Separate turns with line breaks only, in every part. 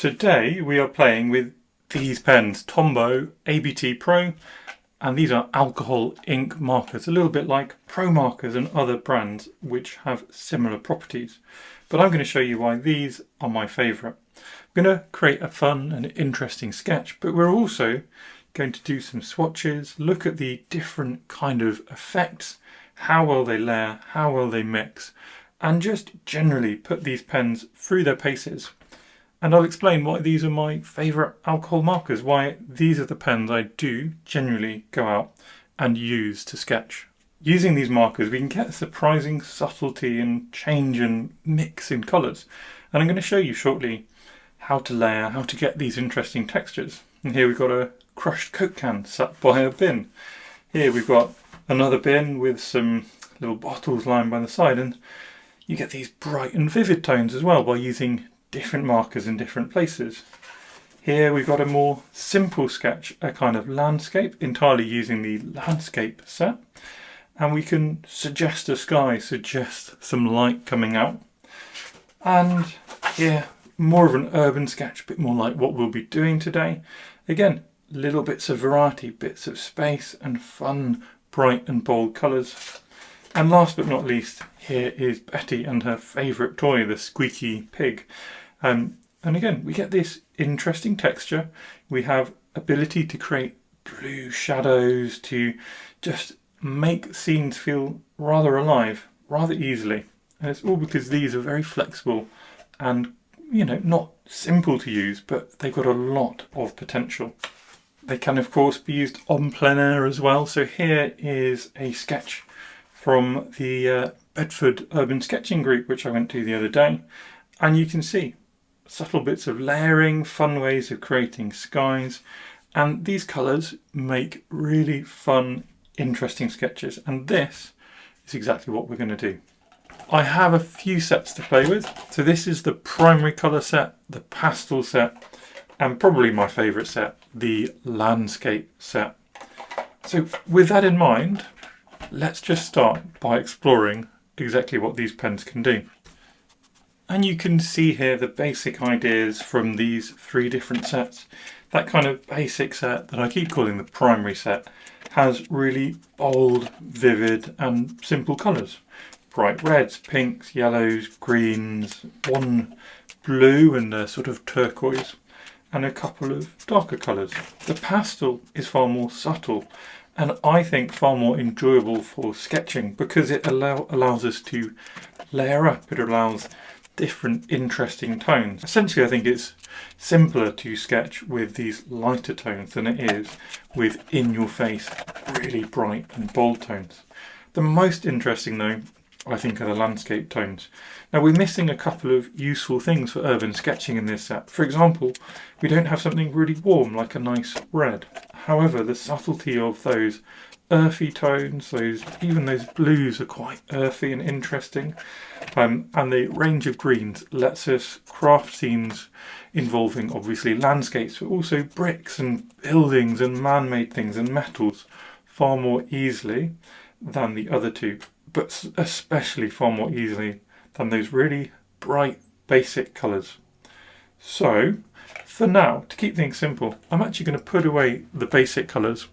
Today we are playing with these pens, Tombow ABT Pro, and these are alcohol ink markers, a little bit like Pro markers and other brands which have similar properties. But I'm going to show you why these are my favourite. I'm going to create a fun and interesting sketch, but we're also going to do some swatches, look at the different kind of effects, how well they layer, how well they mix, and just generally put these pens through their paces. And I'll explain why these are my favourite alcohol markers, why these are the pens I do generally go out and use to sketch. Using these markers we can get surprising subtlety and change and mix in colours. And I'm going to show you shortly how to layer, how to get these interesting textures. And here we've got a crushed Coke can sat by a bin. Here we've got another bin with some little bottles lying by the side, and you get these bright and vivid tones as well by using different markers in different places. Here we've got a more simple sketch, a kind of landscape, entirely using the landscape set, and we can suggest a sky, suggest some light coming out. And here more of an urban sketch, a bit more like what we'll be doing today. Again, little bits of variety, bits of space and fun, bright and bold colours. And last but not least, here is Betty and her favourite toy, the squeaky pig. And again, we get this interesting texture. We have ability to create blue shadows, to just make scenes feel rather alive, rather easily. And it's all because these are very flexible and, you know, not simple to use, but they've got a lot of potential. They can of course be used on plein air as well. So here is a sketch from the Bedford Urban Sketching Group, which I went to the other day. And you can see subtle bits of layering, fun ways of creating skies. And these colours make really fun, interesting sketches. And this is exactly what we're going to do. I have a few sets to play with. So this is the primary colour set, the pastel set, and probably my favourite set, the landscape set. So with that in mind, let's just start by exploring exactly what these pens can do. And you can see here the basic ideas from these three different sets. That kind of basic set that I keep calling the primary set has really bold, vivid and simple colours. Bright reds, pinks, yellows, greens, one blue and a sort of turquoise, and a couple of darker colours. The pastel is far more subtle and I think far more enjoyable for sketching because it allows us to layer up. It allows different interesting tones. Essentially I think it's simpler to sketch with these lighter tones than it is with in your face really bright and bold tones. The most interesting though I think are the landscape tones. Now we're missing a couple of useful things for urban sketching in this set. For example, we don't have something really warm like a nice red. However, the subtlety of those earthy tones, even those blues are quite earthy and interesting. And the range of greens lets us craft scenes involving obviously landscapes, but also bricks and buildings and man-made things and metals far more easily than the other two, but especially far more easily than those really bright basic colours. So for now, to keep things simple, I'm actually going to put away the basic colours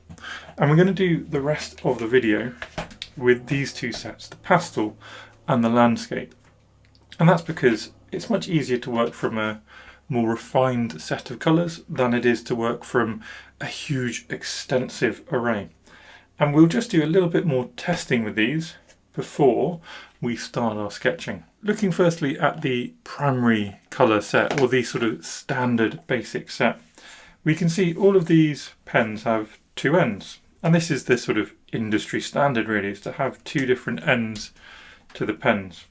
and we're going to do the rest of the video with these two sets, the pastel and the landscape. And that's because it's much easier to work from a more refined set of colours than it is to work from a huge extensive array. And we'll just do a little bit more testing with these before we start our sketching. Looking firstly at the primary colour set, or the sort of standard basic set, we can see all of these pens have two ends. And this is the sort of industry standard really, is to have two different ends to the pens.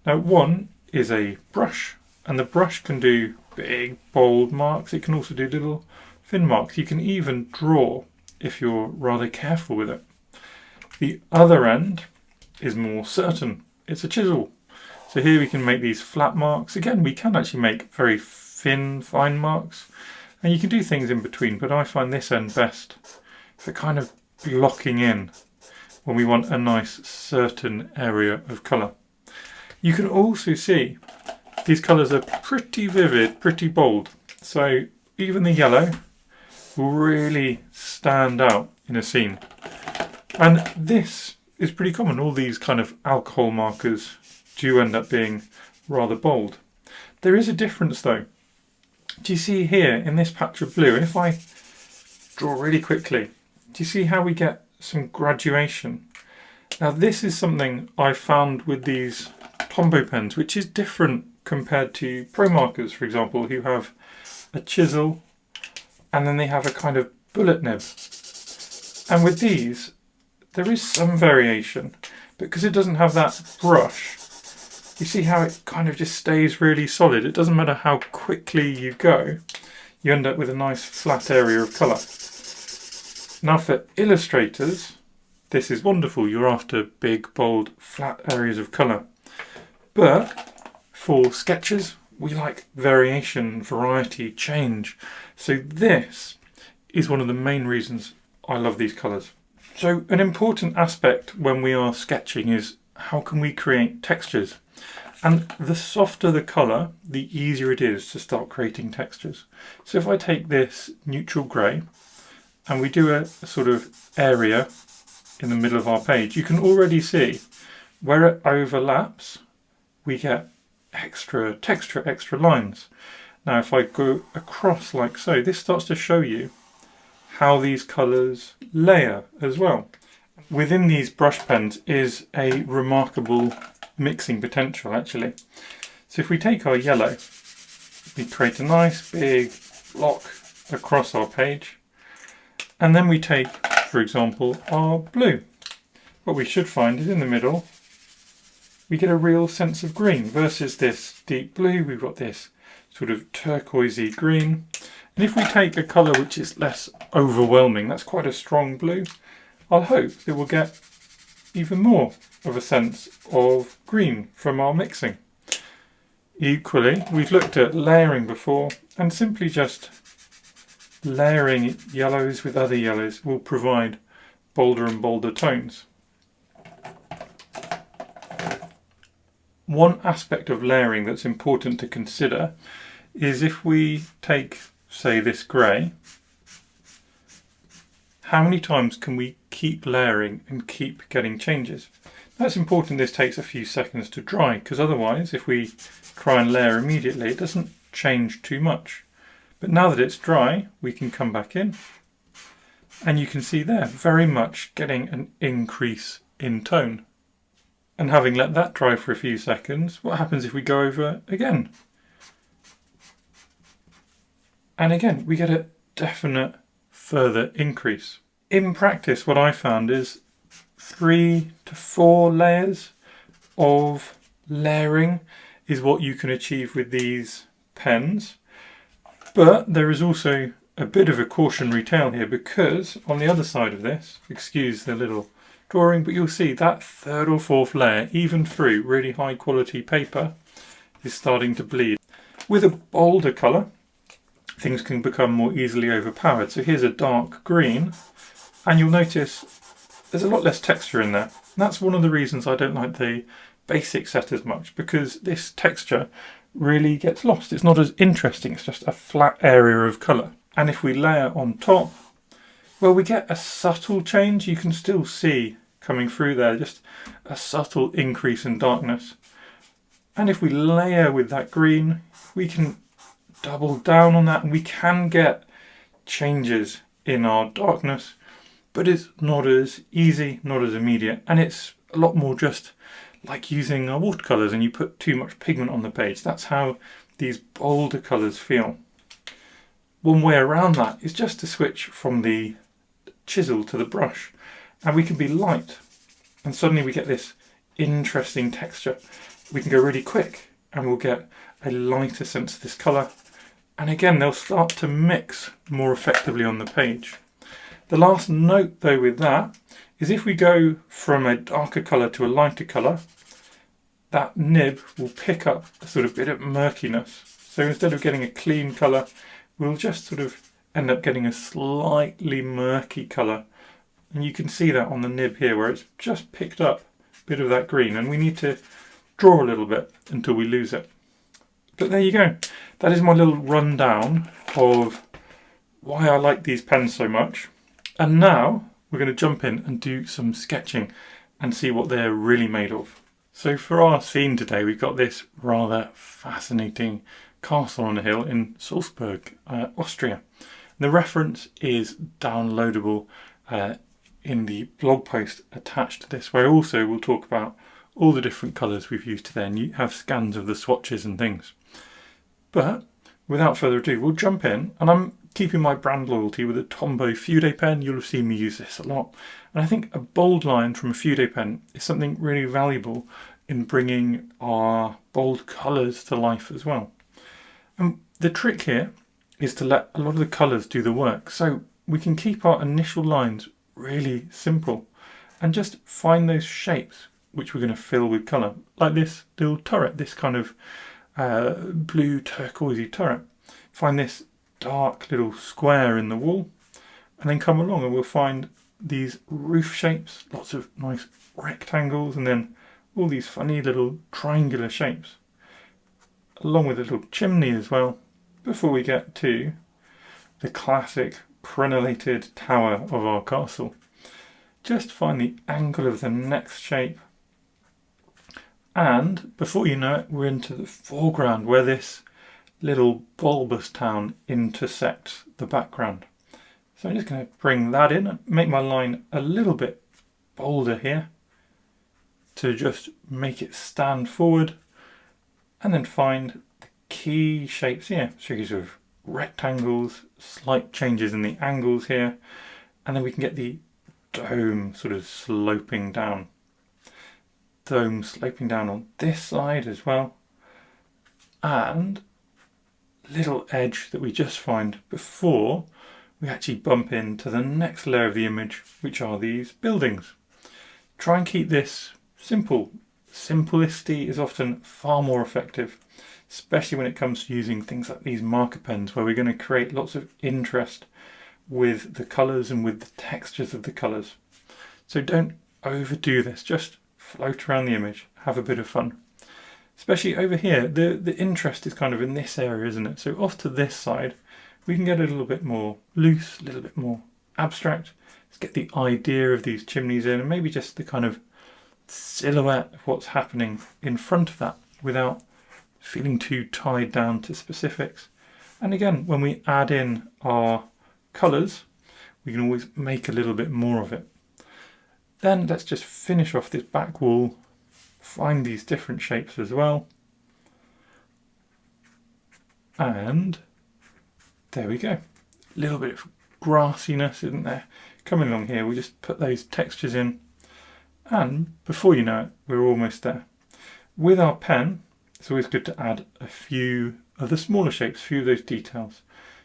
Now one is a brush, and the brush can do big bold marks. It can also do little thin marks. You can even draw if you're rather careful with it. The other end is more certain. It's a chisel. So here we can make these flat marks. Again, we can actually make very thin, fine marks. And you can do things in between, but I find this end best for kind of blocking in when we want a nice certain area of colour. You can also see these colours are pretty vivid, pretty bold. So even the yellow will really stand out in a scene. And this is pretty common. All these kind of alcohol markers do end up being rather bold. There is a difference though. Do you see here in this patch of blue, and if I draw really quickly, do you see how we get some graduation? Now this is something I found with these Tombow pens, which is different compared to Pro markers, for example, who have a chisel and then they have a kind of bullet nib. And with these, there is some variation, but because it doesn't have that brush, you see how it kind of just stays really solid. It doesn't matter how quickly you go, you end up with a nice flat area of colour. Now for illustrators, this is wonderful. You're after big, bold, flat areas of colour. But for sketches, we like variation, variety, change. So this is one of the main reasons I love these colours. So an important aspect when we are sketching is how can we create textures? And the softer the colour, the easier it is to start creating textures. So if I take this neutral grey and we do a sort of area in the middle of our page, you can already see where it overlaps, we get extra texture, extra lines. Now if I go across like so, this starts to show you how these colours layer as well. Within these brush pens is a remarkable mixing potential actually. So if we take our yellow, we create a nice big block across our page, and then we take, for example, our blue. What we should find is in the middle we get a real sense of green versus this deep blue. We've got this sort of turquoisey green. And if we take a colour which is less overwhelming, that's quite a strong blue, I'll hope that we'll get even more of a sense of green from our mixing. Equally, we've looked at layering before, and simply just layering yellows with other yellows will provide bolder and bolder tones. One aspect of layering that's important to consider is if we take, say, this grey, how many times can we keep layering and keep getting changes? That's important. This takes a few seconds to dry, because otherwise if we try and layer immediately it doesn't change too much. But now that it's dry, we can come back in and you can see there very much getting an increase in tone. And having let that dry for a few seconds, what happens if we go over again? And again, we get a definite further increase. In practice, what I found is 3 to 4 layers of layering is what you can achieve with these pens. But there is also a bit of a cautionary tale here, because on the other side of this, excuse the little drawing, but you'll see that 3rd or 4th layer, even through really high quality paper, is starting to bleed. With a bolder colour, things can become more easily overpowered. So here's a dark green, and you'll notice there's a lot less texture in there. And that's one of the reasons I don't like the basic set as much, because this texture really gets lost. It's not as interesting, it's just a flat area of colour. And if we layer on top, well, we get a subtle change. You can still see coming through there just a subtle increase in darkness. And if we layer with that green, we can double down on that and we can get changes in our darkness, but it's not as easy, not as immediate, and it's a lot more just like using our watercolors and you put too much pigment on the page. That's how these bolder colors feel. One way around that is just to switch from the chisel to the brush, and we can be light and suddenly we get this interesting texture. We can go really quick and we'll get a lighter sense of this color, and again they'll start to mix more effectively on the page. The last note though with that is if we go from a darker color to a lighter color, that nib will pick up a sort of bit of murkiness. So instead of getting a clean color, we'll just sort of end up getting a slightly murky colour. And you can see that on the nib here where it's just picked up a bit of that green, and we need to draw a little bit until we lose it. But there you go. that is my little rundown of why I like these pens so much. And now we're going to jump in and do some sketching and see what they're really made of. So for our scene today, we've got this rather fascinating castle on a hill in Salzburg, Austria. The reference is downloadable in the blog post attached to this, where also we'll talk about all the different colours we've used today, and you have scans of the swatches and things. But without further ado, we'll jump in, and I'm keeping my brand loyalty with a Tombow Fude pen. You'll have seen me use this a lot, and I think a bold line from a Fude pen is something really valuable in bringing our bold colours to life as well. And the trick here is to let a lot of the colours do the work, so we can keep our initial lines really simple and just find those shapes which we're going to fill with colour, like this little turret, this kind of blue turquoisey turret. Find this dark little square in the wall, and then come along and we'll find these roof shapes, lots of nice rectangles, and then all these funny little triangular shapes, along with a little chimney as well, before we get to the classic crenellated tower of our castle. Just find the angle of the next shape, and before you know it, we're into the foreground where this little bulbous town intersects the background. So I'm just going to bring that in and make my line a little bit bolder here to just make it stand forward, and then find the key shapes here, series of rectangles, slight changes in the angles here, and then we can get the dome sort of sloping down. Dome sloping down on this side as well, and little edge that we just find before we actually bump into the next layer of the image, which are these buildings. Try and keep this simple. Simplicity is often far more effective, especially when it comes to using things like these marker pens, where we're going to create lots of interest with the colours and with the textures of the colours. So don't overdo this, just float around the image, have a bit of fun. Especially over here, the interest is kind of in this area, isn't it? So off to this side, we can get a little bit more loose, a little bit more abstract. Let's get the idea of these chimneys in, and maybe just the kind of silhouette of what's happening in front of that without feeling too tied down to specifics. And again, when we add in our colours, we can always make a little bit more of it. Then let's just finish off this back wall, find these different shapes as well, and there we go. A little bit of grassiness, isn't there? Coming along here, we just put those textures in, and before you know it, we're almost there. With our pen, it's always good to add a few of the smaller shapes, a few of those details.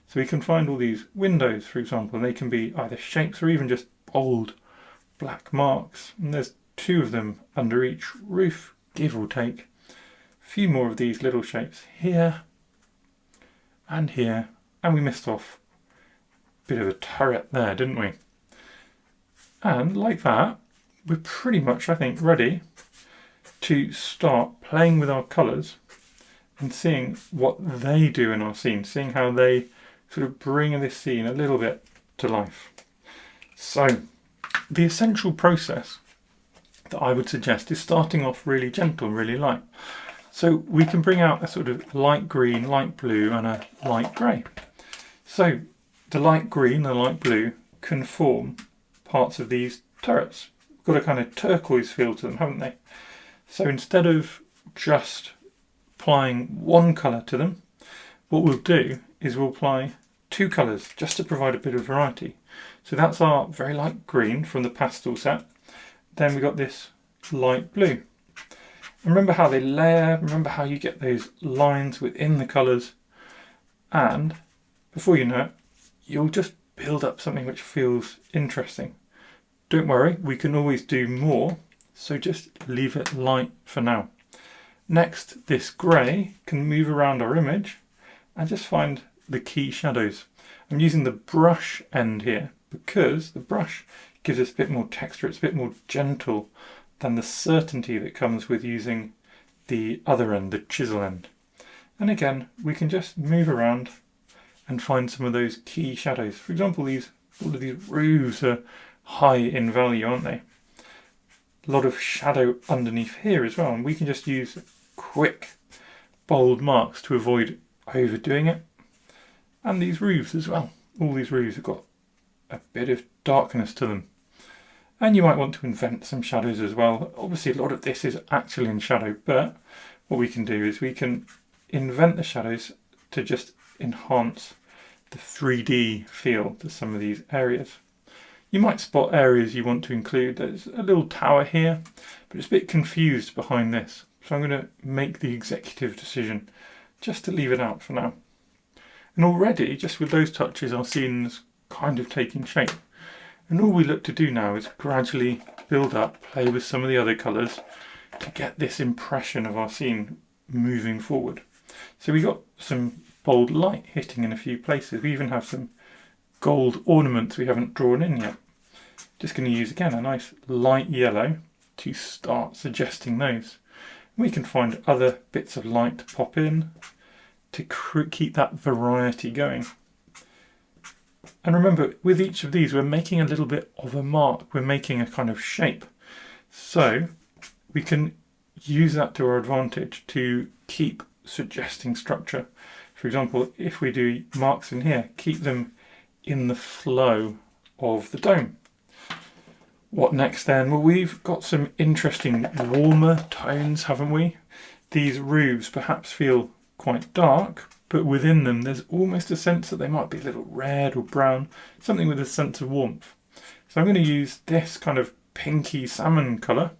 So we can find all these windows, for example, and they can be either shapes or even just bold black marks. And there's 2 of them under each roof, give or take. A few more of these little shapes here and here, and we missed off a bit of a turret there, didn't we? And like that, we're pretty much, I think, ready to start playing with our colours and seeing what they do in our scene, seeing how they sort of bring this scene a little bit to life. So the essential process that I would suggest is starting off really gentle, really light. So we can bring out a sort of light green, light blue and a light grey. So the light green, the light blue can form parts of these turrets. Got a kind of turquoise feel to them, haven't they? So instead of just applying one colour to them, what we'll do is we'll apply 2 colours just to provide a bit of variety. So that's our very light green from the pastel set. Then we've got this light blue. Remember how they layer, remember how you get those lines within the colours, and before you know it, you'll just build up something which feels interesting. Don't worry, we can always do more, so just leave it light for now. Next, this grey can move around our image and just find the key shadows. I'm using the brush end here because the brush gives us a bit more texture, it's a bit more gentle than the certainty that comes with using the other end, the chisel end. And again, we can just move around and find some of those key shadows. For example, all of these roofs are high in value, aren't they? A lot of shadow underneath here as well, and we can just use quick, bold marks to avoid overdoing it. And these roofs as well. All these roofs have got a bit of darkness to them. And you might want to invent some shadows as well. Obviously, a lot of this is actually in shadow, but what we can do is we can invent the shadows to just enhance the 3D feel to some of these areas. You might spot areas you want to include. There's a little tower here, but it's a bit confused behind this. So I'm going to make the executive decision just to leave it out for now. And already, just with those touches, our scene's kind of taking shape. And all we look to do now is gradually build up, play with some of the other colours to get this impression of our scene moving forward. So we got some bold light hitting in a few places. We even have some gold ornaments we haven't drawn in yet. Just going to use again a nice light yellow to start suggesting those. We can find other bits of light to pop in to keep that variety going. And remember, with each of these, we're making a little bit of a mark. We're making a kind of shape. So we can use that to our advantage to keep suggesting structure. For example, if we do marks in here, keep them in the flow of the dome. What next then? Well, we've got some interesting warmer tones, haven't we? These roofs perhaps feel quite dark, but within them there's almost a sense that they might be a little red or brown, something with a sense of warmth. So I'm going to use this kind of pinky salmon colour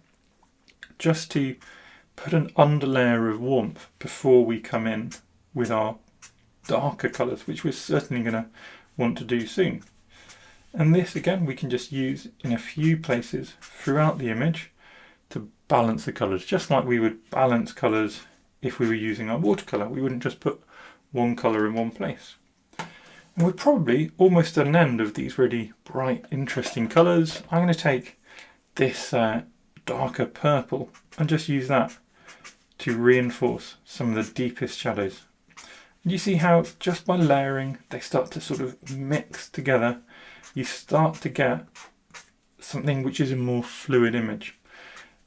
just to put an underlayer of warmth before we come in with our darker colours, which we're certainly going to want to do soon. And this again we can just use in a few places throughout the image to balance the colours, just like we would balance colours if we were using our watercolour. We wouldn't just put one colour in one place. And we're probably almost at an end of these really bright, interesting colours. I'm going to take this darker purple and just use that to reinforce some of the deepest shadows. And you see how just by layering they start to sort of mix together. You start to get something which is a more fluid image.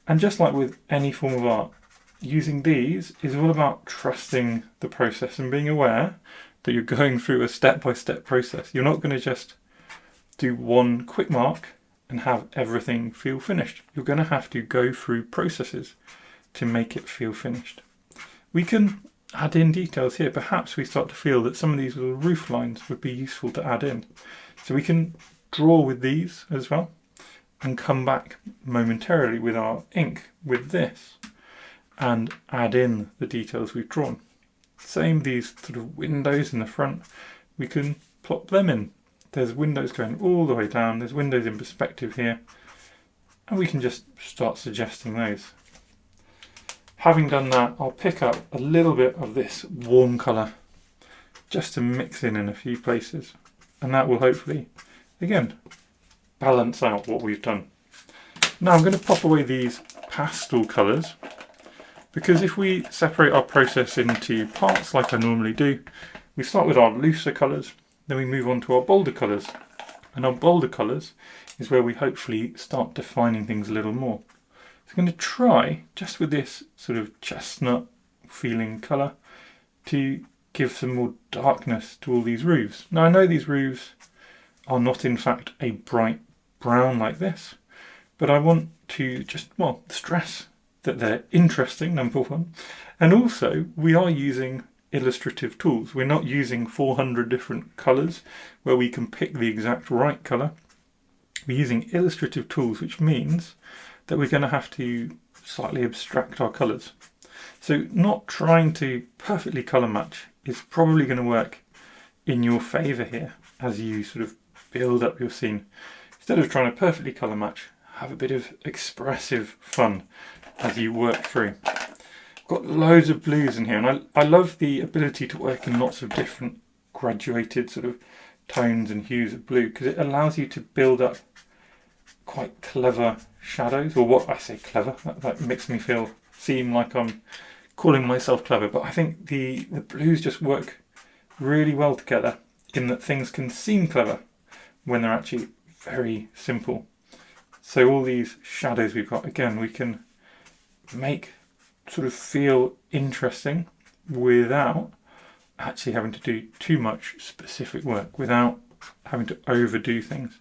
And just like with any form of art, using these is all about trusting the process and being aware that you're going through a step-by-step process. You're not going to just do one quick mark and have everything feel finished. You're going to have to go through processes to make it feel finished. We can add in details here. Perhaps we start to feel that some of these little roof lines would be useful to add in. So we can draw with these as well and come back momentarily with our ink with this and add in the details we've drawn. Same, these sort of windows in the front, we can plop them in. There's windows going all the way down, there's windows in perspective here, and we can just start suggesting those. Having done that, I'll pick up a little bit of this warm colour just to mix in a few places, and that will hopefully, again, balance out what we've done. Now I'm going to pop away these pastel colours, because if we separate our process into parts like I normally do, we start with our looser colours, then we move on to our bolder colours. And our bolder colours is where we hopefully start defining things a little more. So I'm going to try, just with this sort of chestnut feeling colour, to give some more darkness to all these roofs. Now I know these roofs are not in fact a bright brown like this, but I want to just, well, stress that they're interesting, number one, and also we are using illustrative tools. We're not using 400 different colours where we can pick the exact right colour. We're using illustrative tools, which means that we're going to have to slightly abstract our colours. So not trying to perfectly colour match is probably going to work in your favour here as you sort of build up your scene. Instead of trying to perfectly colour match, have a bit of expressive fun as you work through. I've got loads of blues in here, and I love the ability to work in lots of different graduated sort of tones and hues of blue, because it allows you to build up quite clever shadows, or what I say clever, that makes me seem like I'm calling myself clever, but I think the blues just work really well together in that things can seem clever when they're actually very simple. So all these shadows we've got, again, we can make sort of feel interesting without actually having to do too much specific work, without having to overdo things.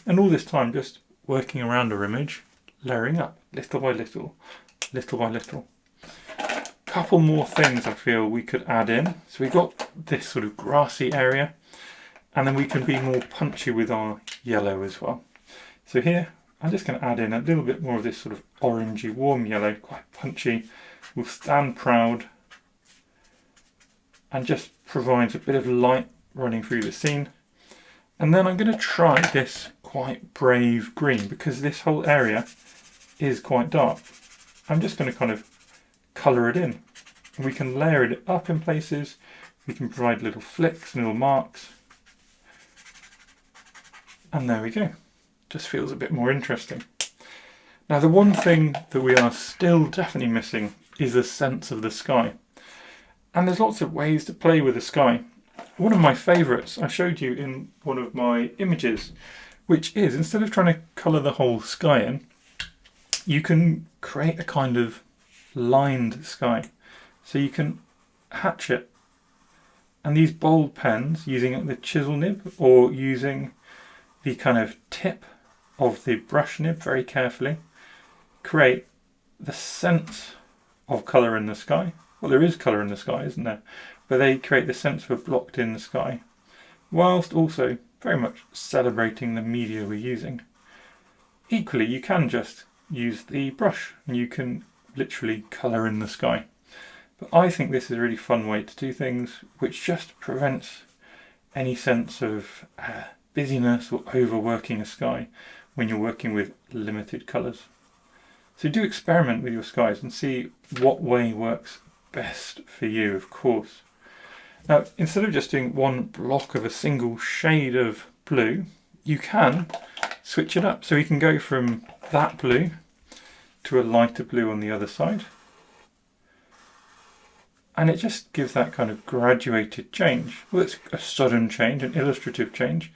And all this time just working around our image, layering up little by little, little by little. Couple more things I feel we could add in. So we've got this sort of grassy area, and then we can be more punchy with our yellow as well. So here I'm just going to add in a little bit more of this sort of orangey warm yellow, quite punchy, will stand proud and just provides a bit of light running through the scene. And then I'm going to try this quite brave green because this whole area is quite dark. I'm just going to kind of colour it in. And we can layer it up in places, we can provide little flicks and little marks. And there we go. Just feels a bit more interesting. Now the one thing that we are still definitely missing is a sense of the sky. And there's lots of ways to play with the sky. One of my favourites I showed you in one of my images, which is instead of trying to colour the whole sky in, you can create a kind of lined sky. So you can hatch it. And these bold pens, using the chisel nib or using the kind of tip of the brush nib very carefully, create the sense of colour in the sky. Well, there is colour in the sky, isn't there? But they create the sense of a blocked in the sky, whilst also very much celebrating the media we're using. Equally, you can just use the brush and you can literally colour in the sky. But I think this is a really fun way to do things, which just prevents any sense of busyness or overworking a sky when you're working with limited colours. So do experiment with your skies and see what way works best for you, of course. Now, instead of just doing one block of a single shade of blue, you can switch it up. So we can go from that blue to a lighter blue on the other side. And it just gives that kind of graduated change. Well, it's a sudden change, an illustrative change.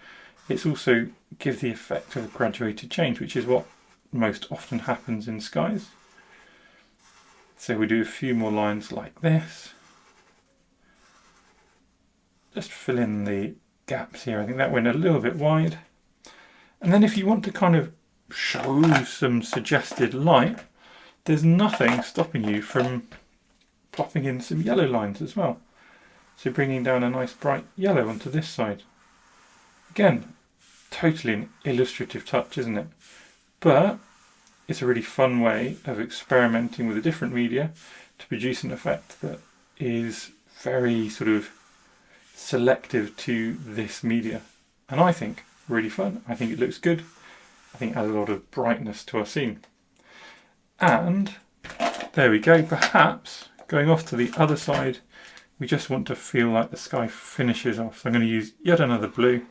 It's also gives the effect of a graduated change, which is what most often happens in skies. So we do a few more lines like this. Just fill in the gaps here. I think that went a little bit wide. And then if you want to kind of show some suggested light, there's nothing stopping you from plopping in some yellow lines as well. So bringing down a nice bright yellow onto this side. Again, totally an illustrative touch, isn't it? But it's a really fun way of experimenting with a different media to produce an effect that is very sort of selective to this media. And I think really fun. I think it looks good. I think it adds a lot of brightness to our scene. And there we go. Perhaps going off to the other side, we just want to feel like the sky finishes off. So I'm going to use yet another blue.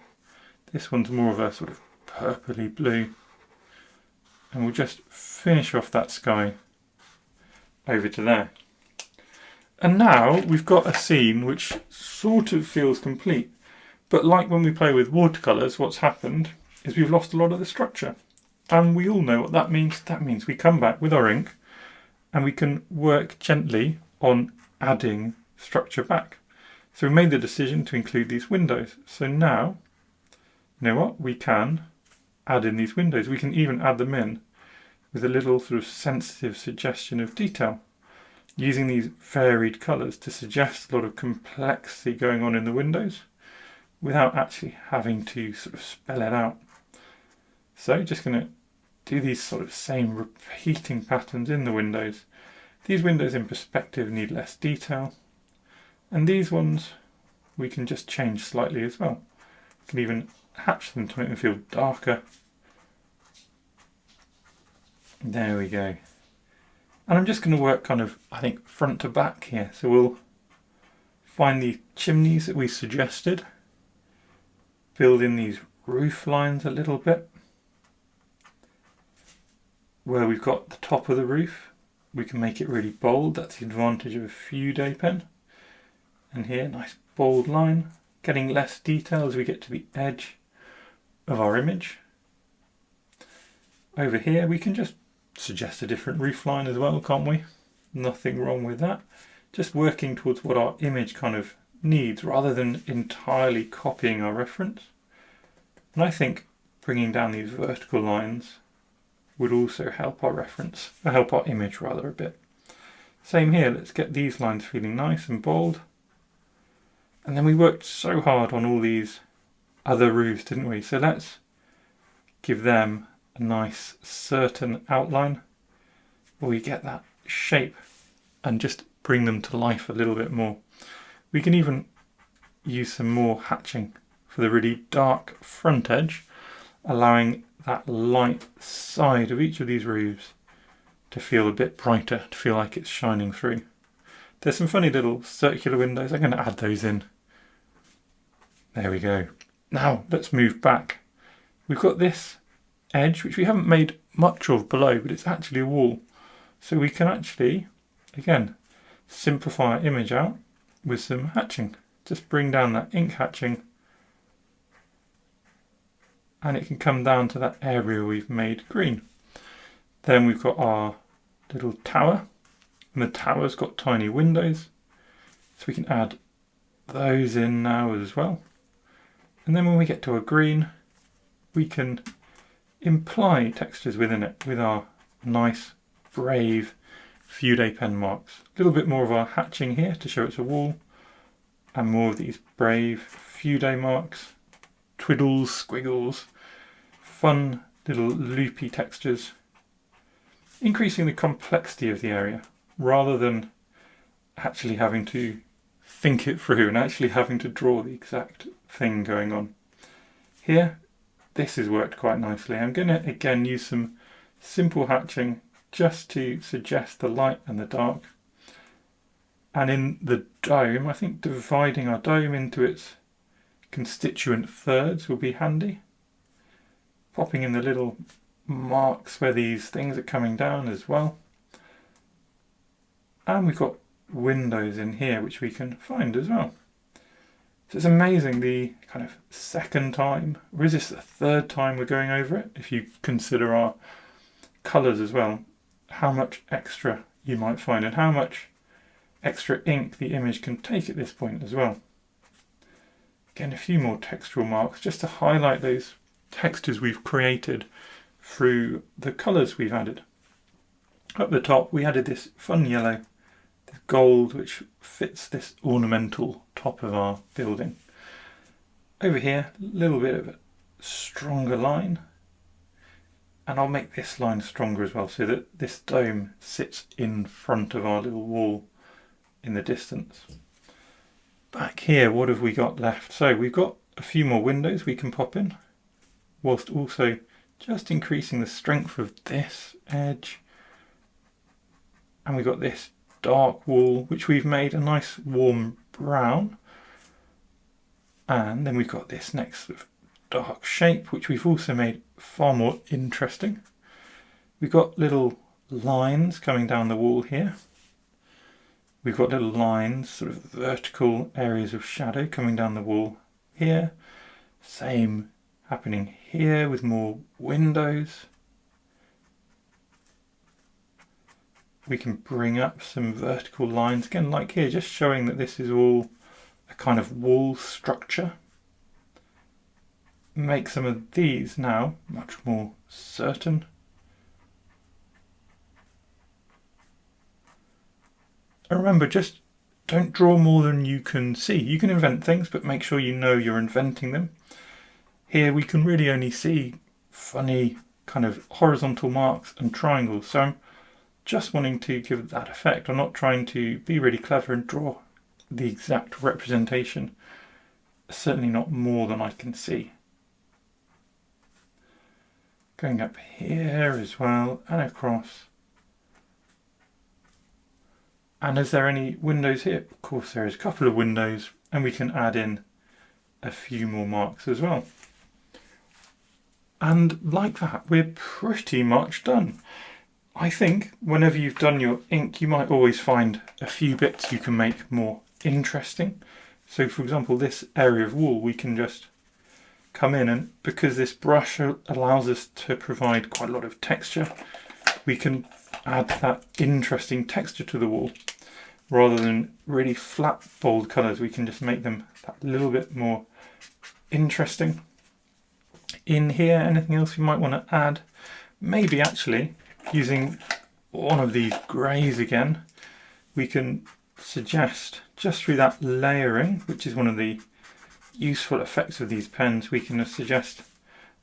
This one's more of a sort of purpley blue. And we'll just finish off that sky over to there. And now we've got a scene which sort of feels complete. But like when we play with watercolors, what's happened is we've lost a lot of the structure. And we all know what that means. That means we come back with our ink and we can work gently on adding structure back. So we made the decision to include these windows. So now, you know what, we can add in these windows. We can even add them in with a little sort of sensitive suggestion of detail, using these varied colours to suggest a lot of complexity going on in the windows without actually having to sort of spell it out. So just going to do these sort of same repeating patterns in the windows. These windows in perspective need less detail, and these ones we can just change slightly as well. We can even hatch them to make them feel darker. There we go. And I'm just going to work kind of, I think, front to back here. So we'll find the chimneys that we suggested, build in these roof lines a little bit, where we've got the top of the roof, we can make it really bold. That's the advantage of a Fude pen. And here, nice bold line, getting less detail as we get to the edge of our image. Over here we can just suggest a different roof line as well, can't we? Nothing wrong with that. Just working towards what our image kind of needs rather than entirely copying our reference. And I think bringing down these vertical lines would also help our reference, or help our image rather a bit. Same here, let's get these lines feeling nice and bold. And then we worked so hard on all these other roofs, didn't we? So let's give them a nice certain outline where we get that shape and just bring them to life a little bit more. We can even use some more hatching for the really dark front edge, allowing that light side of each of these roofs to feel a bit brighter, to feel like it's shining through. There's some funny little circular windows. I'm going to add those in. There we go. Now let's move back. We've got this edge, which we haven't made much of below, but it's actually a wall. So we can actually, again, simplify our image out with some hatching. Just bring down that ink hatching, and it can come down to that area we've made green. Then we've got our little tower, and the tower's got tiny windows, so we can add those in now as well. And then when we get to a green, we can imply textures within it with our nice, brave Fude pen marks. A little bit more of our hatching here to show it's a wall, and more of these brave Fude marks, twiddles, squiggles, fun little loopy textures, increasing the complexity of the area rather than actually having to think it through and actually having to draw the exact thing going on. Here, this has worked quite nicely. I'm going to again use some simple hatching just to suggest the light and the dark. And in the dome, I think dividing our dome into its constituent thirds will be handy. Popping in the little marks where these things are coming down as well. And we've got windows in here which we can find as well. So it's amazing the kind of second time, or is this the third time we're going over it? If you consider our colours as well, how much extra you might find and how much extra ink the image can take at this point as well. Again, a few more textural marks just to highlight those textures we've created through the colours we've added. Up the top we added this fun yellow, this gold, which fits this ornamental top of our building. Over here, a little bit of a stronger line, and I'll make this line stronger as well so that this dome sits in front of our little wall in the distance. Back here, what have we got left? So we've got a few more windows we can pop in, whilst also just increasing the strength of this edge. And we've got this dark wall, which we've made a nice warm brown. And then we've got this next sort of dark shape, which we've also made far more interesting. We've got little lines coming down the wall here. We've got little lines, sort of vertical areas of shadow coming down the wall here. Same happening here with more windows. We can bring up some vertical lines, again like here, just showing that this is all a kind of wall structure. Make some of these now much more certain. And remember, just don't draw more than you can see. You can invent things, but make sure you know you're inventing them. Here we can really only see funny kind of horizontal marks and triangles. So I'm just wanting to give that effect. I'm not trying to be really clever and draw the exact representation. Certainly not more than I can see. Going up here as well and across. And is there any windows here? Of course there is a couple of windows, and we can add in a few more marks as well. And like that, we're pretty much done. I think whenever you've done your ink, you might always find a few bits you can make more interesting. So for example, this area of wall, we can just come in, and because this brush allows us to provide quite a lot of texture, we can add that interesting texture to the wall. Rather than really flat, bold colours, we can just make them that little bit more interesting. In here, anything else you might want to add? Maybe actually using one of these greys again, we can suggest just through that layering, which is one of the useful effects of these pens, we can suggest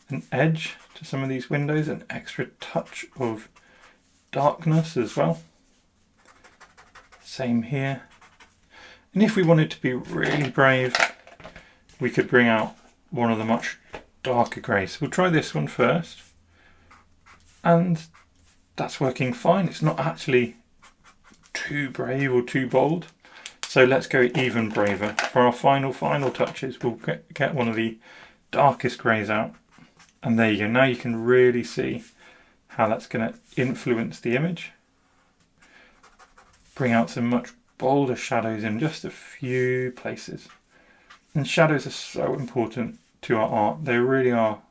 an edge to some of these windows, an extra touch of darkness as well. Same here. And if we wanted to be really brave, we could bring out one of the much darker greys. We'll try this one first. And that's working fine. It's not actually too brave or too bold. So let's go even braver. For our final touches, we'll get one of the darkest greys out. And there you go. Now you can really see how that's going to influence the image. Bring out some much bolder shadows in just a few places. And shadows are so important to our art. They really are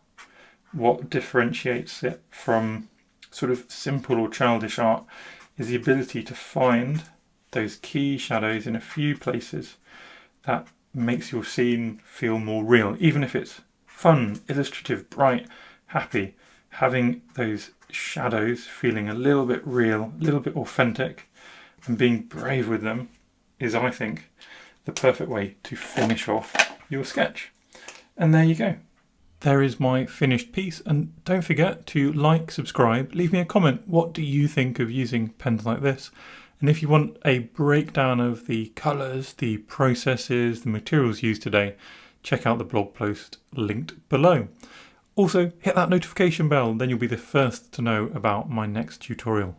what differentiates it from sort of simple or childish art, is the ability to find those key shadows in a few places that makes your scene feel more real. Even if it's fun, illustrative, bright, happy, having those shadows feeling a little bit real, a little bit authentic, and being brave with them is, I think, the perfect way to finish off your sketch. And there you go. There is my finished piece, and don't forget to like, subscribe, leave me a comment. What do you think of using pens like this? And if you want a breakdown of the colours, the processes, the materials used today, check out the blog post linked below. Also, hit that notification bell, then you'll be the first to know about my next tutorial.